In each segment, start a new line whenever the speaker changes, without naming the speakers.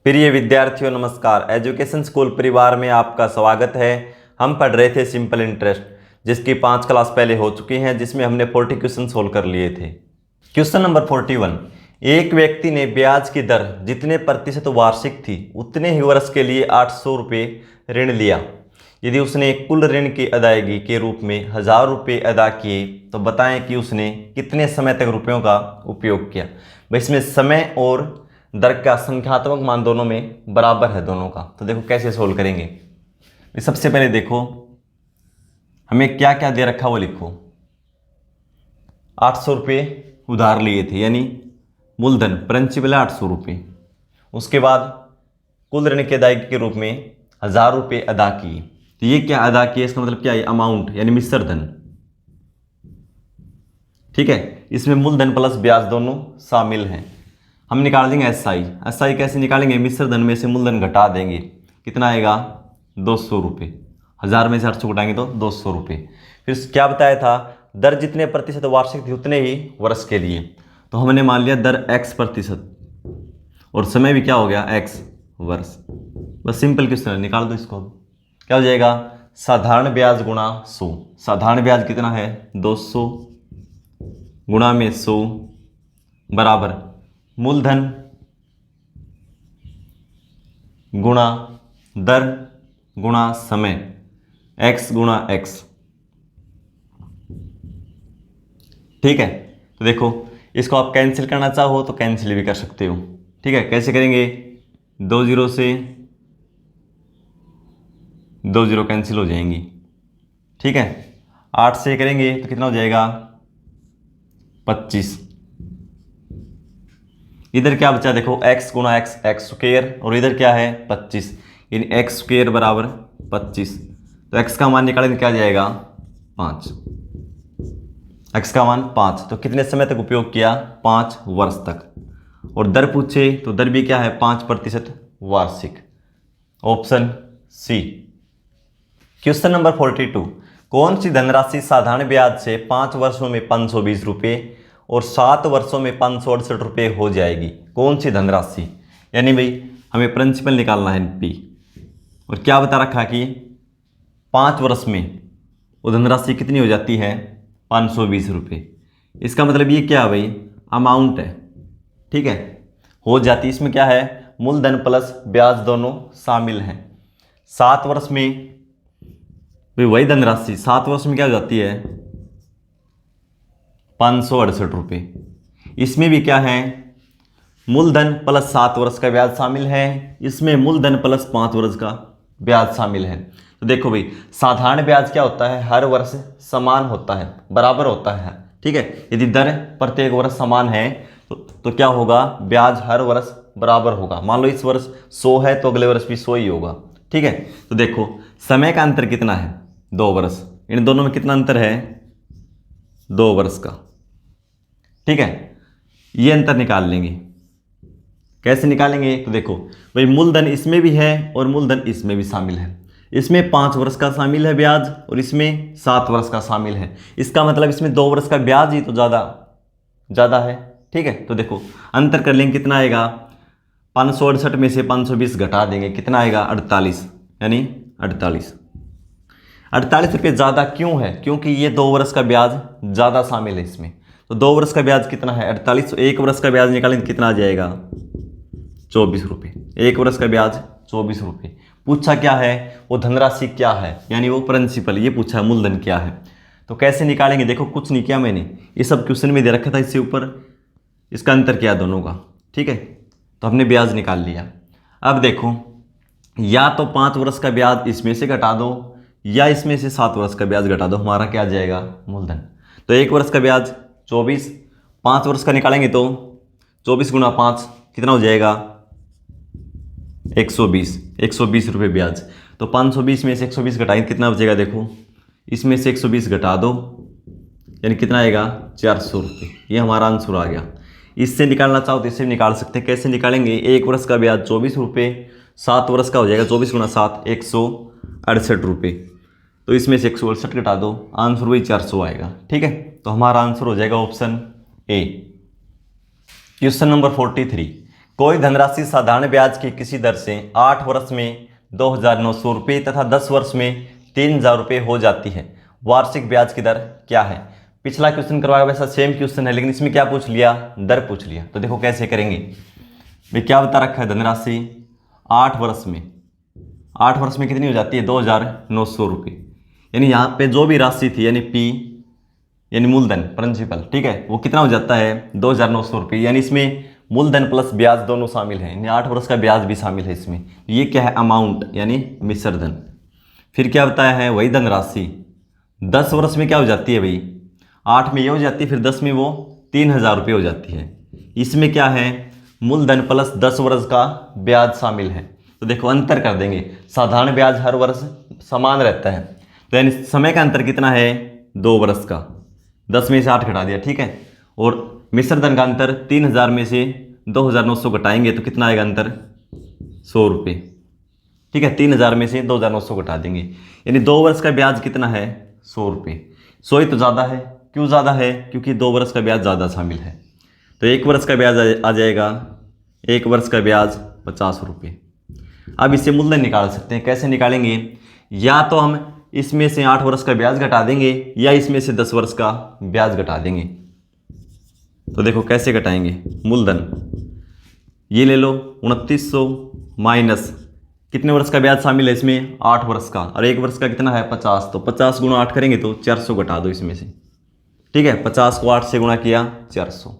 प्रिय विद्यार्थियों नमस्कार। एजुकेशन स्कूल परिवार में आपका स्वागत है। हम पढ़ रहे थे सिंपल इंटरेस्ट, जिसकी 5 क्लास पहले हो चुकी हैं, जिसमें हमने 40 क्वेश्चन सोल्व कर लिए थे। क्वेश्चन नंबर 41, एक व्यक्ति ने ब्याज की दर जितने प्रतिशत वार्षिक थी उतने ही वर्ष के लिए 800 रुपये ऋण लिया। यदि उसने कुल ऋण की अदायगी के रूप में 1000 रुपये अदा किए तो बताएं कि उसने कितने समय तक रुपयों का उपयोग किया। भाई इसमें समय और दर का संख्यात्मक मान दोनों में बराबर है दोनों का। तो देखो कैसे सोल्व करेंगे। सबसे पहले देखो हमें क्या क्या दे रखा वो लिखो। 800 रुपये उधार लिए थे, यानी मूलधन प्रिंसिपल है 800 रुपये। उसके बाद कुल ऋण की अदायगी के रूप में 1000 रुपये अदा किए। तो ये क्या अदा किए, इसका मतलब क्या है, अमाउंट यानी मिश्र धन। ठीक है, इसमें मूलधन प्लस ब्याज दोनों शामिल हैं। हम निकाल देंगे एसआई कैसे निकालेंगे, मिश्र धन में से मूलधन घटा देंगे, कितना आएगा 200 रुपये। 1000 में से 800 घटाएंगे तो 200 रुपये। फिर क्या बताया था, दर जितने प्रतिशत वार्षिक थी उतने ही वर्ष के लिए। तो हमने मान लिया दर x प्रतिशत और समय भी क्या हो गया x वर्ष। बस सिंपल क्वेश्चन है, निकाल दो इसको। क्या हो जाएगा, साधारण ब्याज गुणा 100। साधारण ब्याज कितना है 200 गुणा में 100 बराबर मूलधन गुणा दर गुणा समय, x गुणा x। ठीक है, तो देखो इसको आप कैंसिल करना चाहो तो कैंसिल भी कर सकते हो। ठीक है, कैसे करेंगे, 2 0 से 2 0 कैंसिल हो जाएंगी। ठीक है, 8 से करेंगे तो कितना हो जाएगा 25। इधर क्या बचा देखो, x गुणा x स्क्वायर, और इधर क्या है 25, यानी x स्क्वायर बराबर 25। तो x का मान निकालेंगे, क्या जाएगा 5। x का मान 5, तो कितने समय तक उपयोग किया, 5 वर्ष तक। और दर पूछे तो दर भी क्या है 5% वार्षिक, ऑप्शन सी। क्वेश्चन नंबर 42, कौन सी धनराशि साधारण ब्याज से 5 वर्षों में 520 रुपये और 7 वर्षों में 568 रुपये हो जाएगी। कौन सी धनराशि, यानी भाई हमें प्रिंसिपल निकालना है पी, और क्या बता रखा कि 5 वर्ष में वो धनराशि कितनी हो जाती है 520 रुपये। इसका मतलब ये क्या है भाई, अमाउंट है। ठीक है, हो जाती, इसमें क्या है मूलधन प्लस ब्याज दोनों शामिल हैं। 7 वर्ष में भाई वही धनराशि 7 वर्ष में क्या हो जाती है 568 रुपये। इसमें भी क्या है मूलधन प्लस 7 वर्ष का ब्याज शामिल है, इसमें मूलधन प्लस 5 वर्ष का ब्याज शामिल है। तो देखो भाई साधारण ब्याज क्या होता है, हर वर्ष समान होता है, बराबर होता है। ठीक है, यदि दर प्रत्येक वर्ष समान है तो क्या होगा, ब्याज हर वर्ष बराबर होगा। मान लो इस वर्ष 100 है तो अगले वर्ष भी 100 ही होगा। ठीक है, तो देखो समय का अंतर कितना है 2 वर्ष, इन दोनों में कितना अंतर है 2 वर्ष का। ठीक है, ये अंतर निकाल लेंगे। कैसे निकालेंगे, तो देखो भाई मूलधन इसमें भी है और मूलधन इसमें भी शामिल है। इसमें 5 वर्ष का शामिल है ब्याज और इसमें 7 वर्ष का शामिल है। इसका मतलब इसमें 2 वर्ष का ब्याज ही तो ज़्यादा है। ठीक है, तो देखो अंतर कर लेंगे, कितना आएगा 568 में से 520 घटा देंगे, कितना आएगा 48, यानी 48 रुपये ज़्यादा क्यों है, क्योंकि ये 2 वर्ष का ब्याज ज़्यादा शामिल है इसमें। तो 2 वर्ष का ब्याज कितना है 48, तो 1 वर्ष का ब्याज निकालेंगे कितना आ जाएगा 24 रुपये। 1 वर्ष का ब्याज 24 रुपये। पूछा क्या है, वो धनराशि क्या है, यानी वो प्रिंसिपल, ये पूछा है मूलधन क्या है। तो कैसे निकालेंगे, देखो कुछ नहीं किया मैंने, ये सब क्वेश्चन में दे रखा था, इससे ऊपर इसका अंतर किया दोनों का। ठीक है, तो हमने ब्याज निकाल लिया। अब देखो या तो 5 वर्ष का ब्याज इसमें से घटा दो या इसमें से 7 वर्ष का ब्याज घटा दो, हमारा क्या आ जाएगा मूलधन। तो 1 वर्ष का ब्याज 24, 5 वर्ष का निकालेंगे तो 24 गुणा 5 कितना हो जाएगा 120 रुपये ब्याज। तो 520 में से 120 घटाएंगे कितना बचेगा, देखो इसमें से 120 घटा दो, यानी कितना आएगा 400 रुपये। ये हमारा आंसर आ गया। इससे निकालना चाहो तो इससे भी निकाल सकते हैं। कैसे निकालेंगे, 1 वर्ष का ब्याज 24 रुपये, 7 वर्ष का हो जाएगा 24 गुणा 7 168 रुपये। तो इसमें से 168 घटा दो, आंसर वही 400 आएगा। ठीक है, तो हमारा आंसर हो जाएगा ऑप्शन ए। क्वेश्चन नंबर 43, कोई धनराशि साधारण ब्याज की किसी दर से 8 वर्ष में 2,900 रुपये तथा 10 वर्ष में 3,000 रुपये हो जाती है, वार्षिक ब्याज की दर क्या है। पिछला क्वेश्चन करवाया वैसा सेम क्वेश्चन है, लेकिन इसमें क्या पूछ लिया, दर पूछ लिया। तो देखो कैसे करेंगे भाई, क्या बता रखा है, धनराशि 8 वर्ष में, 8 वर्ष में कितनी हो जाती है, 2,900 रुपये। यानी यहाँ पे जो भी राशि थी यानी पी यानी मूलधन प्रिंसिपल, ठीक है, वो कितना हो जाता है 2,900 रुपये। यानी इसमें मूलधन प्लस ब्याज दोनों शामिल है, यानी 8 वर्ष का ब्याज भी शामिल है इसमें। ये क्या है, अमाउंट यानी मिश्र धन। फिर क्या बताया है, वही धनराशि 10 वर्ष में क्या हो जाती है भाई, 8 में ये हो जाती है, फिर 10 में वो 3,000 रुपये हो जाती है। इसमें क्या है, मूलधन प्लस 10 वर्ष का ब्याज शामिल है। तो देखो अंतर कर देंगे, साधारण ब्याज हर वर्ष समान रहता है, तो यानी समय का अंतर कितना है, 2 वर्ष का, 10 में से 8 घटा दिया, ठीक है। और मिश्र धन का अंतर 3,000 में से 2,900 घटाएंगे तो कितना आएगा अंतर, 100 रुपये, ठीक है। 3,000 में से 2,900 घटा देंगे, यानी 2 वर्ष का ब्याज कितना है, 100 रुपये। 100 ही तो ज़्यादा है, क्यों ज़्यादा है, क्योंकि 2 वर्ष का ब्याज ज़्यादा शामिल है। तो 1 वर्ष का ब्याज आ जाएगा, 1 वर्ष का ब्याज 50 रुपये। अब इससे मूलधन निकाल सकते हैं, कैसे निकालेंगे, या तो हम इसमें से 8 वर्ष का ब्याज घटा देंगे या इसमें से 10 वर्ष का ब्याज घटा देंगे। तो देखो कैसे घटाएंगे, मूलधन ये ले लो 2900 माइनस कितने वर्ष का ब्याज शामिल है इसमें, 8 वर्ष का, और 1 वर्ष का कितना है 50, तो 50 गुणा 8 करेंगे तो 400 घटा दो इसमें से, ठीक है। 50 को 8 से गुणा किया 400,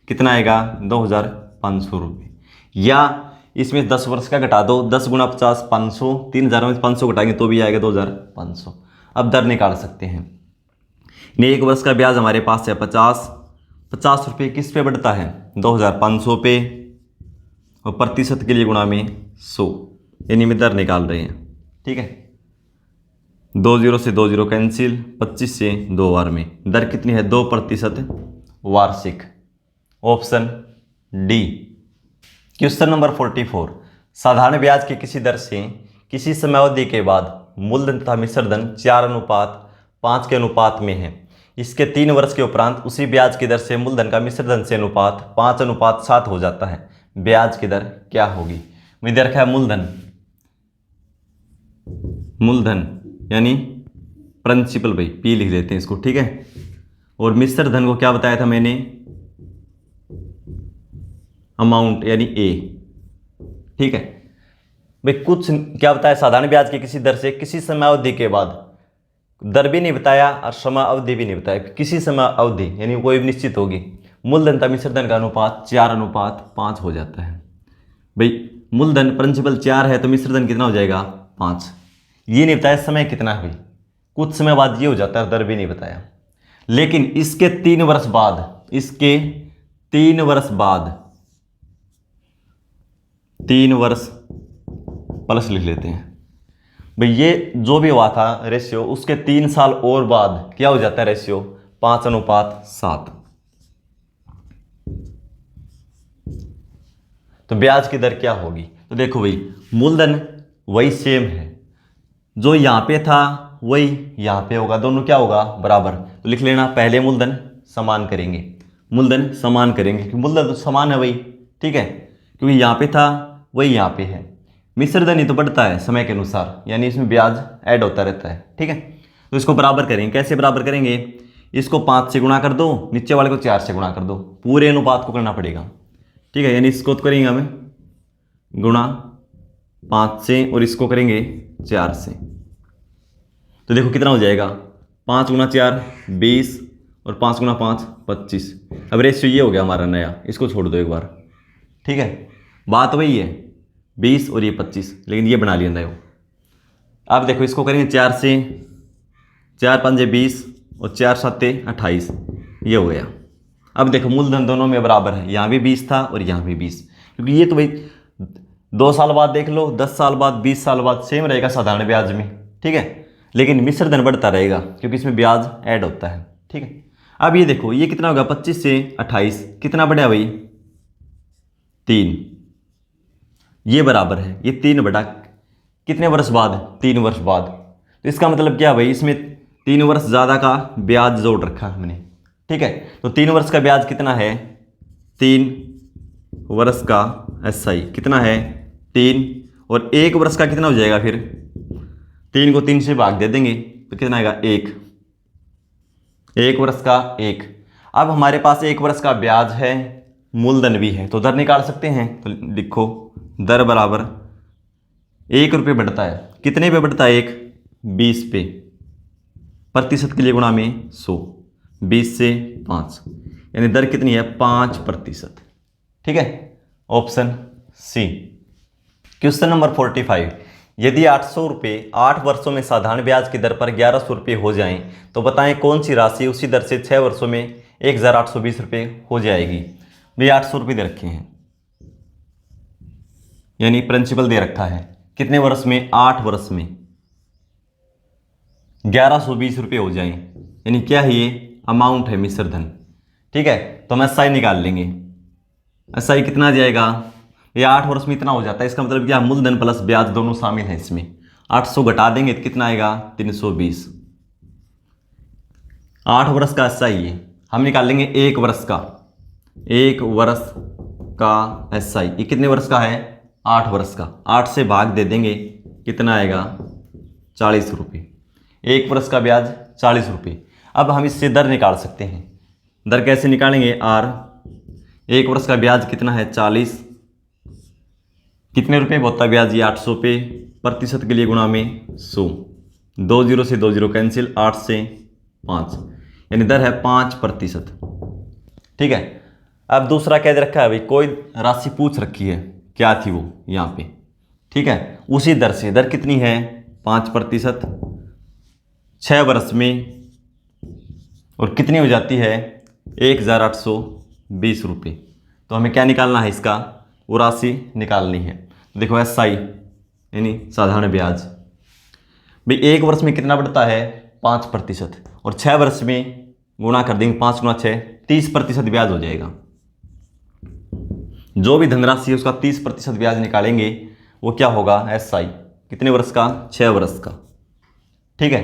कितना आएगा 2,500 रुपये। या इसमें 10 वर्ष का घटा दो, 10 गुणा 50 500, 3,000 में 500 घटाएंगे तो भी आएगा 2,500। अब दर निकाल सकते हैं। 1 वर्ष का ब्याज हमारे पास है 50 रुपये किस पे बढ़ता है, 2,500 पे, और प्रतिशत के लिए गुणा में 100, यानी में दर निकाल रहे हैं, ठीक है। 2 0 से 2 0 कैंसिल, 25 से 2 बार में दर कितनी है, 2% वार्षिक। Option D. क्वेश्चन नंबर 44, साधारण ब्याज की किसी दर से किसी समयावधि के बाद मूलधन तथा मिश्रधन 4:5 के अनुपात में है, इसके 3 वर्ष के उपरांत उसी ब्याज की दर से मूलधन का मिश्रधन से अनुपात 5:7 हो जाता है, ब्याज की दर क्या होगी। मैंने रखा है मूलधन, मूलधन यानी प्रिंसिपल भाई, पी लिख देते हैं इसको, ठीक है। और मिश्रधन को क्या बताया था मैंने, अमाउंट यानी ए, ठीक है भाई। कुछ क्या बताया, साधारण ब्याज की किसी दर से किसी समयावधि के बाद, दर भी नहीं बताया और समय अवधि भी नहीं बताया, किसी समय अवधि यानी कोई निश्चित होगी, मूलधन तथा मिश्रधन का अनुपात 4:5 हो जाता है। भाई मूलधन प्रिंसिपल 4 है तो मिश्रधन कितना हो जाएगा 5। ये नहीं बताया समय कितना है भाई, कुछ समय बाद ये हो जाता है, दर भी नहीं बताया। लेकिन इसके 3 वर्ष बाद, इसके 3 वर्ष बाद, 3 वर्ष प्लस लिख लेते हैं भाई, ये जो भी हुआ था रेशियो, उसके 3 साल और बाद क्या हो जाता है रेशियो, 5:7। तो ब्याज की दर क्या होगी, तो देखो भाई मूलधन वही सेम है, जो यहां पे था वही यहां पे होगा, दोनों क्या होगा बराबर। तो लिख लेना, पहले मूलधन समान करेंगे, मूलधन समान करेंगे क्योंकि मूलधन तो समान है भाई, ठीक है, क्योंकि यहां पे था वही यहां पे है। मिश्रधन ही तो बढ़ता है समय के अनुसार, यानी इसमें ब्याज ऐड होता रहता है, ठीक है। तो इसको बराबर करेंगे, कैसे बराबर करेंगे, इसको 5 से गुणा कर दो, नीचे वाले को 4 से गुणा कर दो, पूरे अनुपात को करना पड़ेगा, ठीक है। यानी इसको तो करेंगे हमें गुणा 5 से और इसको करेंगे 4 से, तो देखो कितना हो जाएगा, 5 गुणा 4 20 और 5 गुणा 5 25। अब रेशियो ये हो गया हमारा नया, इसको छोड़ दो एक बार, ठीक है। बात वही है 20 और ये 25, लेकिन ये बना लिया नया। अब देखो इसको करेंगे 4 से, 4 5 20 और 4 7 28, ये हो गया। अब देखो मूलधन दोनों में बराबर है, यहाँ भी 20 था और यहाँ भी 20, क्योंकि ये तो भाई 2 साल बाद देख लो, 10 साल बाद, 20 साल बाद सेम रहेगा साधारण ब्याज में, ठीक है। लेकिन मिश्रधन बढ़ता रहेगा क्योंकि इसमें ब्याज ऐड होता है, ठीक है। अब ये देखो ये कितना होगा, 25 से 28 कितना बढ़ा भाई, 3, ये बराबर है, ये 3 बटा कितने वर्ष बाद, 3 वर्ष बाद। तो इसका मतलब क्या भाई, इसमें 3 वर्ष ज़्यादा का ब्याज जोड़ रखा हमने, ठीक है। तो 3 वर्ष का ब्याज कितना है, 3 वर्ष का SI कितना है 3, और 1 वर्ष का कितना हो जाएगा फिर 3 को 3 से भाग दे देंगे तो कितना आएगा 1 वर्ष का 1। अब हमारे पास 1 वर्ष का ब्याज है, मूलधन भी है, तो दर निकाल सकते हैं। तो लिखो दर बराबर 1 रुपये बढ़ता है, कितने पे बढ़ता है 1, 20 पे, प्रतिशत के लिए गुणा में 100, 20 से 5, यानी दर कितनी है 5%। ठीक है, ऑप्शन सी। क्वेश्चन नंबर 45, यदि 800 रुपये 8 वर्षों में साधारण ब्याज की दर पर 1100 रुपये हो जाएं तो बताएं कौन सी राशि उसी दर से 6 वर्षों में 1820 रुपये हो जाएगी। भाई 800 रुपये दे रखे हैं, यानी प्रिंसिपल दे रखा है, कितने वर्ष में 8 वर्ष में 1120 रुपये हो जाएं, यानी क्या है ये अमाउंट है मिश्र धन। ठीक है, तो हम SI निकाल लेंगे। SI कितना आ जाएगा, ये 8 वर्ष में इतना हो जाता है, इसका मतलब क्या मूलधन प्लस ब्याज दोनों शामिल हैं इसमें। 800 घटा देंगे तो कितना आएगा 320। 8 वर्ष का SI है, हम निकाल लेंगे 1 वर्ष का, 1 वर्ष का SI ये कितने वर्ष का है 8 वर्ष का, 8 से भाग दे देंगे कितना आएगा 40 रुपये। 1 वर्ष का ब्याज 40 रुपये। अब हम इससे दर निकाल सकते हैं। दर कैसे निकालेंगे, R 1 वर्ष का ब्याज कितना है 40, कितने रुपये होता है ब्याज ये 800 पे, प्रतिशत के लिए गुणा में 100, 2 0 से 2 0 कैंसिल, 8 से 5, यानी दर है 5%। ठीक है, अब दूसरा क्या दे रखा है भाई, कोई राशि पूछ रखी है, क्या थी वो यहाँ पे। ठीक है, उसी दर से, दर कितनी है 5%, 6 वर्ष में, और कितनी हो जाती है 1820 रुपये। तो हमें क्या निकालना है इसका, वो राशि निकालनी है। देखो SI यानी साधारण ब्याज, भाई 1 वर्ष में कितना बढ़ता है 5%, और 6 वर्ष में गुणा कर देंगे 5 गुणा 6, 30% ब्याज हो जाएगा। जो भी धनराशि है उसका 30% ब्याज निकालेंगे, वो क्या होगा SI कितने वर्ष का 6 वर्ष का। ठीक है,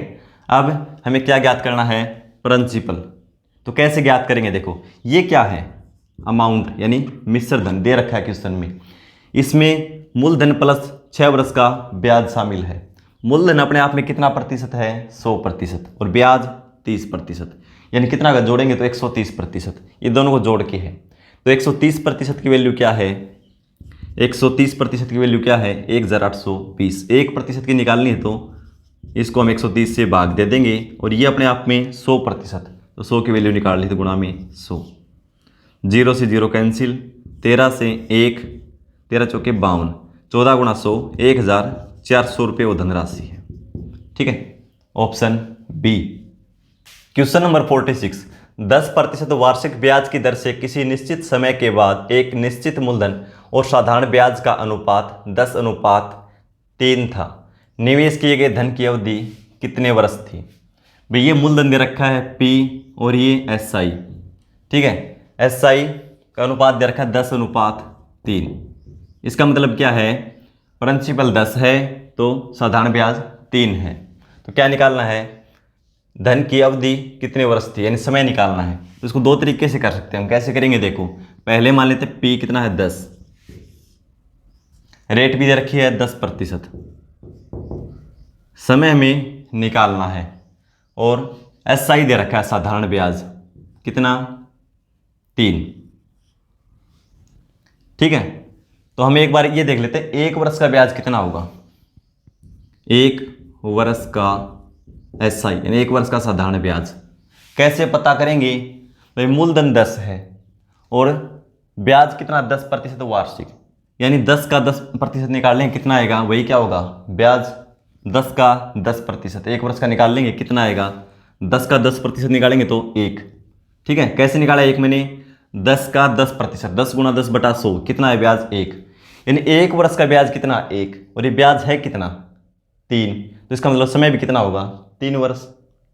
अब हमें क्या ज्ञात करना है, प्रिंसिपल। तो कैसे ज्ञात करेंगे, देखो ये क्या है अमाउंट यानी मिश्र धन दे रखा है क्वेश्चन में, इसमें मूलधन प्लस 6 वर्ष का ब्याज शामिल है। मूलधन अपने आप में कितना प्रतिशत है 100%, और ब्याज 30%, यानी कितना का जोड़ेंगे तो 130%, ये दोनों को जोड़ के है। तो 130% की वैल्यू क्या है, 130% की वैल्यू क्या है 1820। 1% की निकालनी है तो इसको हम 130 से भाग दे देंगे, और ये अपने आप में 100%, तो 100 की वैल्यू निकाल ली तो गुणा में 100, 0 से 0 कैंसिल, 13 से 1, 13 चौके 52, 14 गुणा 100, 1400 रुपये वो धनराशि है। ठीक है, ऑप्शन बी। क्वेश्चन नंबर 46, 10% वार्षिक ब्याज की दर से किसी निश्चित समय के बाद एक निश्चित मूलधन और साधारण ब्याज का अनुपात 10:3 था। निवेश किए गए धन की अवधि कितने वर्ष थी। भाई ये मूलधन दे रखा है P और ये SI। ठीक है, SI का अनुपात दे रखा है 10:3। इसका मतलब क्या है, प्रिंसिपल 10 है तो साधारण ब्याज 3 है। तो क्या निकालना है, धन की अवधि कितने वर्ष थी, यानी समय निकालना है। तो इसको दो तरीके से कर सकते हैं हम। कैसे करेंगे, देखो पहले मान लेते P कितना है 10, रेट भी दे रखी है 10%, समय हमें निकालना है, और SI दे रखा है साधारण ब्याज कितना 3। ठीक है, तो हम एक बार ये देख लेते हैं 1 वर्ष का ब्याज कितना होगा। 1 वर्ष का SI यानी 1 वर्ष का साधारण ब्याज कैसे पता करेंगे, भाई मूलधन 10 है और ब्याज कितना 10% वार्षिक, यानी 10 का 10% निकाल लेंगे कितना आएगा, वही क्या होगा ब्याज 10 का 10%। 1 वर्ष का निकाल लेंगे कितना आएगा, 10 का 10% निकालेंगे तो 1। ठीक है, कैसे निकाला 1 मैंने, 10 का 10%, 10 गुणा 10/100 कितना है ब्याज 1, यानी 1 वर्ष का ब्याज कितना 1, और ये ब्याज है कितना 3, तो इसका मतलब समय भी कितना होगा 3 वर्ष।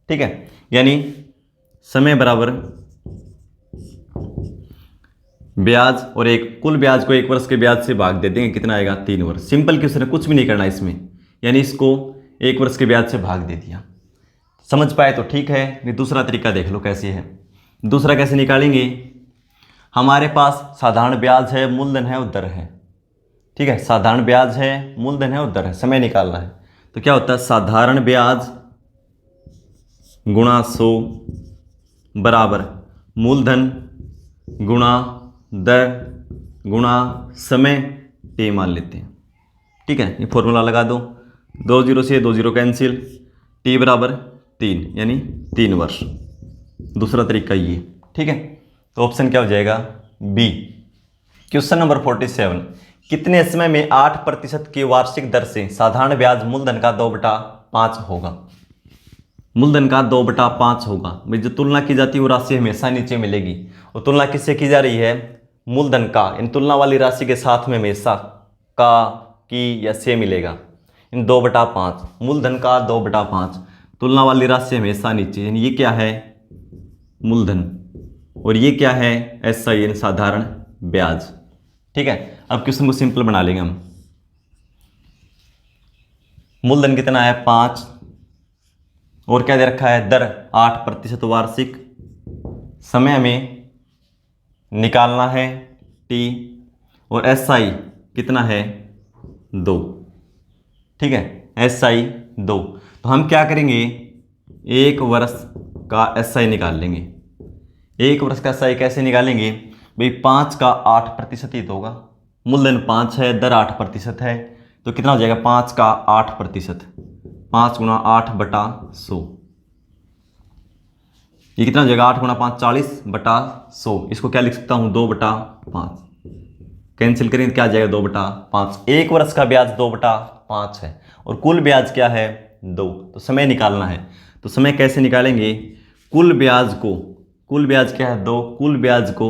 ठीक है, यानी समय बराबर ब्याज और कुल ब्याज को 1 वर्ष के ब्याज से भाग दे देंगे कितना आएगा 3 वर्ष। सिंपल क्वेश्चन है, कुछ भी नहीं करना इसमें, यानी इसको 1 वर्ष के ब्याज से भाग दे दिया। समझ पाए तो ठीक है, ये दूसरा तरीका देख लो कैसे है। दूसरा कैसे निकालेंगे, हमारे पास साधारण ब्याज है, मूलधन है और दर है। ठीक है, साधारण ब्याज है, मूलधन है और दर है, समय निकालना है। तो क्या होता है, साधारण ब्याज गुणा 100 बराबर मूलधन गुणा दर गुणा समय टी मान लेते हैं। ठीक है, ये फॉर्मूला लगा दो, 2 0 से 2 0 कैंसिल, टी बराबर 3 यानी 3 वर्ष। दूसरा तरीका ये। ठीक है, तो ऑप्शन क्या हो जाएगा, बी। क्वेश्चन नंबर 47, कितने समय में 8% की वार्षिक दर से साधारण ब्याज मूलधन का 2/5 होगा। मूलधन का 2/5 होगा। भाई जो तुलना की जाती है वो राशि हमेशा नीचे मिलेगी, और तुलना किससे की जा रही है, मूलधन का, इन तुलना वाली राशि के साथ में हमेशा का, की या से मिलेगा। इन 2/5, मूलधन का 2/5, तुलना वाली राशि हमेशा नीचे, यानी ये क्या है, मूलधन, और ये क्या है, एसआई यानी साधारण ब्याज। ठीक है, अब क्वेश्चन को सिंपल बना लेंगे हम। मूलधन कितना है, 5, और क्या दे रखा है, दर 8% वार्षिक, समय हमें निकालना है टी, और एसआई कितना है, 2। ठीक है, एसआई 2। तो हम क्या करेंगे, 1 वर्ष का एसआई निकाल लेंगे। 1 वर्ष का एसआई कैसे निकालेंगे, भाई 5 का 8% ही तो होगा। मूलधन 5 है, दर 8% है, तो कितना हो जाएगा, 5 का 8%, 5 गुणा 8/100। ये कितना हो जाएगा, 8 गुणा 5 40/100। इसको क्या लिख सकता हूँ, 2/5। कैंसिल करेंगे क्या आ जाएगा, 2/5। 1 वर्ष का ब्याज 2/5 है, और कुल ब्याज क्या है, 2। तो समय निकालना है, तो समय कैसे निकालेंगे, कुल ब्याज को, कुल ब्याज क्या है, 2, कुल ब्याज को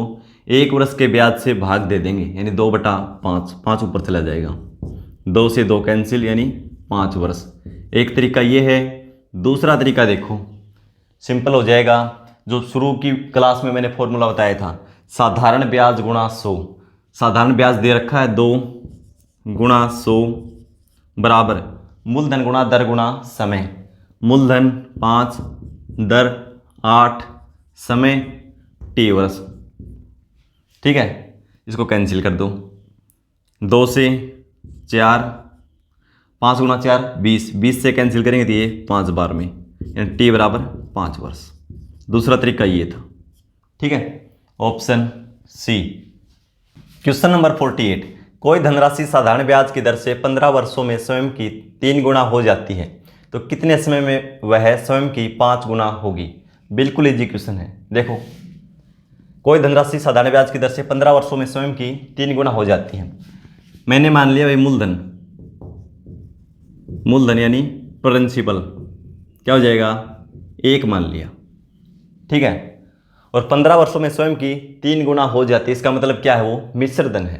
1 वर्ष के ब्याज से भाग दे देंगे, यानी 2/5, 5 ऊपर चला जाएगा, 2 से 2 कैंसिल, यानी 5 वर्ष। एक तरीका ये है। दूसरा तरीका देखो, सिंपल हो जाएगा, जो शुरू की क्लास में मैंने फॉर्मूला बताया था, साधारण ब्याज गुणा 100। साधारण ब्याज दे रखा है 2 गुणा 100 बराबर मूलधन गुणा दर गुणा समय। मूलधन 5, दर 8, समय टी वर्ष। ठीक है, इसको कैंसिल कर दो, 2 से 4, 5 गुणा 4 20, 20 से कैंसिल करेंगे तो ये 5 बार में, यानी टी बराबर 5 वर्ष। दूसरा तरीका ये था। ठीक है, ऑप्शन सी। क्वेश्चन नंबर 48, कोई धनराशि साधारण ब्याज की दर से 15 वर्षों में स्वयं की 3 गुना हो जाती है, तो कितने समय में वह स्वयं की 5 गुना होगी। बिल्कुल इजी क्वेश्चन है। देखो, कोई धनराशि साधारण ब्याज की दर से 15 वर्षों में स्वयं की 3 गुना हो जाती है। मैंने मान लिया भाई मूलधन, मूलधन यानी प्रिंसिपल क्या हो जाएगा, 1 मान लिया। ठीक है, और 15 वर्षों में स्वयं की 3 गुना हो जाती है, इसका मतलब क्या है, वो मिश्र धन है।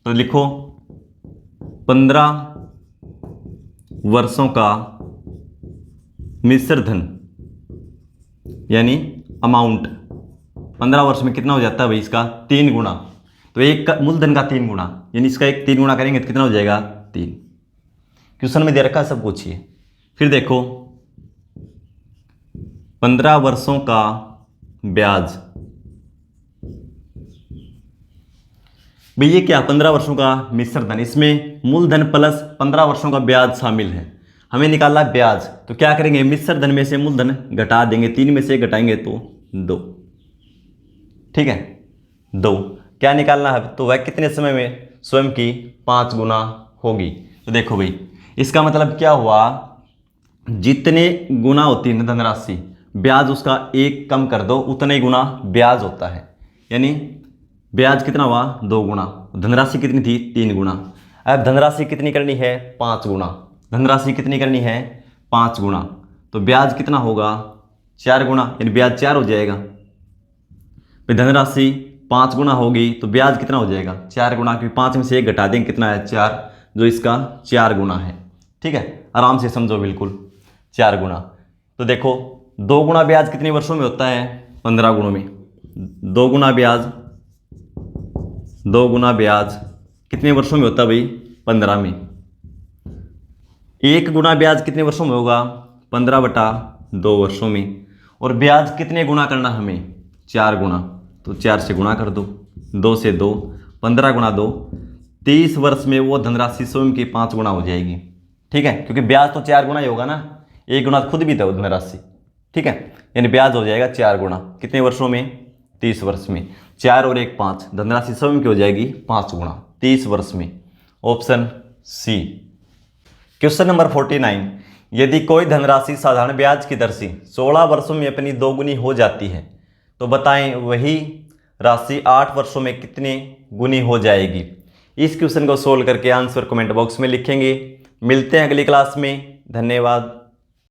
तो लिखो 15 वर्षों का मिश्र धन यानी अमाउंट, 15 वर्ष में कितना हो जाता है भाई, इसका 3 गुना। तो एक का मूलधन का 3 गुना, यानी इसका एक 3 गुना करेंगे तो कितना हो जाएगा, 3। क्वेश्चन में दे रखा है, सब पूछिए। फिर देखो 15 वर्षों का ब्याज, भाई ये क्या, 15 वर्षों का मिश्र धन, इसमें मूलधन प्लस 15 वर्षों का ब्याज शामिल है। हमें निकालना ब्याज, तो क्या करेंगे, मिश्र धन में से मूलधन घटा देंगे, 3 में से घटाएंगे तो 2। ठीक है, 2 क्या निकालना है, तो वह कितने समय में स्वयं की 5 गुना होगी। तो देखो भाई, इसका मतलब क्या हुआ, जितने गुना होती है धनराशि, ब्याज उसका 1 कम कर दो, उतने ही गुना ब्याज होता है। यानी ब्याज कितना हुआ, 2 गुना। धनराशि कितनी थी, 3 गुना। अब धनराशि कितनी करनी है, 5 गुना। धनराशि कितनी करनी है, 5 गुना। तो ब्याज कितना होगा, 4 गुना, यानी ब्याज 4 हो जाएगा। फिर धनराशि 5 गुना होगी तो ब्याज कितना हो जाएगा, 4 गुना, क्योंकि 5 में से 1 घटा देंगे कितना है, 4, जो इसका 4 गुना है। ठीक है, आराम से समझो, बिल्कुल 4 गुना। तो देखो 2 गुना ब्याज कितने वर्षों में होता है, 15 गुणों में। 2 गुना ब्याज, 2 गुना ब्याज कितने वर्षों में होता है भाई, 15 में। 1 गुना ब्याज कितने वर्षों में होगा, 15/2 वर्षों में। और ब्याज कितने गुना करना हमें, 4 गुना। तो 4 से गुणा कर दो, 2 से 2, 15 गुणा 2 30 वर्ष में वो धनराशि स्वयं की 5 गुना हो जाएगी। ठीक है, क्योंकि ब्याज तो 4 गुना ही होगा ना, 1 गुना खुद भी था वो धनराशि। ठीक है, यानी ब्याज हो जाएगा 4 गुना। कितने वर्षों में? 30 वर्ष में। 4 और 1 5, धनराशि स्वयं की हो जाएगी 5 गुना 30 वर्ष में। Option C. क्वेश्चन नंबर 49, यदि कोई धनराशि साधारण ब्याज की दर से 16 वर्षों में अपनी 2 गुनी हो जाती है तो बताएं वही राशि 8 वर्षों में कितने गुनी हो जाएगी। इस क्वेश्चन को सोल्व करके आंसर कमेंट बॉक्स में लिखेंगे। मिलते हैं अगली क्लास में। धन्यवाद।